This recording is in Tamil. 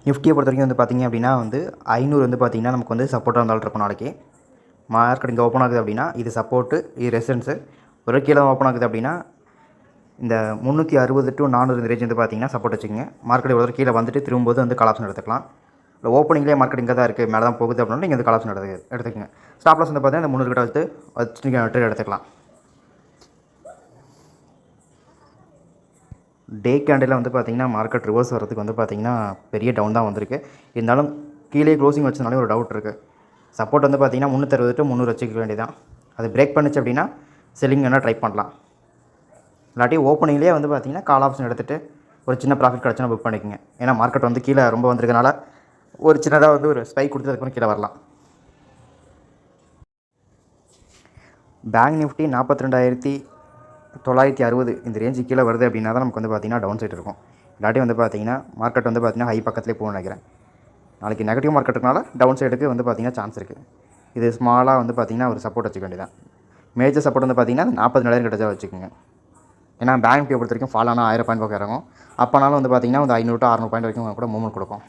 நிஃப்டியை பொறுத்த வரைக்கும் வந்து பார்த்திங்க அப்படின்னா வந்து 500 வந்து பார்த்திங்கன்னா நமக்கு வந்து சப்போர்ட்டாக இருந்தாலும் இருக்கும் நாளைக்கு. மார்க்கெட் இங்கே ஓப்பன் ஆகுது அப்படின்னா இது சப்போர்ட்டு, இது ரெசிஸ்டன்ஸு. ஒரு கீழே ஓப்பன் ஆகுது அப்படின்னா இந்த 360 to 400 இந்த ரேஞ்ச் வந்து பார்த்திங்கன்னா சப்போர்ட் வச்சுக்கோங்க. மார்க்கெட் ஒரு கீழே வந்துட்டு திரும்பும்போது வந்து கால் ஆப்ஷன் எடுத்துக்கலாம். இல்லை ஓப்பனிங்லேயே மார்க்கெட் இங்கே தான் இருக்குது, மேலே தான் போகுது அப்படின்னா நீங்கள் வந்து கால் ஆப்ஷன் எடுத்துக்கோங்க. ஸ்டாப் லாஸ் வந்து பார்த்தீங்கன்னா இந்த 300 கிட்ட வச்சுட்டு எடுத்துக்கலாம். டே கேண்டில் வந்து பார்த்திங்கன்னா மார்க்கெட் ரிவர்ஸ் வரதுக்கு வந்து பார்த்திங்கன்னா பெரிய டவுன் தான் வந்திருக்கு. இருந்தாலும் கீழே க்ளோசிங் வச்சதுனாலே ஒரு டவுட் இருக்குது. சப்போர்ட் வந்து பார்த்திங்கன்னா 360 to 300 வச்சுக்க வேண்டியதான். அது பிரேக் பண்ணிச்சு அப்படின்னா செல்லிங் வேணால் ட்ரை பண்ணலாம். இல்லாட்டி ஓப்பனிங்லேயே வந்து பார்த்திங்கன்னா கால் ஆப்ஷன் எடுத்துகிட்டு ஒரு சின்ன ப்ராஃபிட் கிடச்சுன்னா புக் பண்ணிக்கோங்க. ஏன்னா மார்க்கெட் வந்து கீழே ரொம்ப வந்திருக்கனால ஒரு சின்னதாக வந்து ஒரு ஸ்பைக் கொடுத்து அதுக்கப்புறம் கீழே வரலாம். பேங்க் நிஃப்டி 42,960 இந்த ரேஞ்சு கீழே வருது அப்படின்னா தான் நமக்கு வந்து பார்த்திங்கன்னா டவுன் சைட் இருக்கும். இல்லாட்டி வந்து பார்த்திங்கன்னா மார்க்கெட் வந்து பார்த்திங்கன்னா ஹை பக்கத்துலேயே போகணும்னு நினைக்கிறேன். நாளைக்கு நெகட்டிவ் மார்க்கெட்டுனால டவுன் சைடுக்கு வந்து பார்த்திங்கன்னா சான்ஸ் இருக்குது. இது ஸ்மாலாக வந்து பார்த்திங்கன்னா ஒரு சப்போர்ட் வச்சுக்க வேண்டியதான். மேஜர் சப்போர்ட் வந்து பார்த்திங்கன்னா 40 நிலையம் கிட்டச்சா வச்சுக்கோங்க. ஏன்னா பேங்க் நிஃப்டியை பொறுத்த வரைக்கும் ஃபால் ஆனால் 1000 பாயிண்ட் பக்கம் இறங்கும். அப்போனாலும் வந்து பார்த்திங்கன்னா வந்து 500 to 600 பாயிண்ட் வரைக்கும் கூட மூவ்மெண்ட் கொடுக்கும்.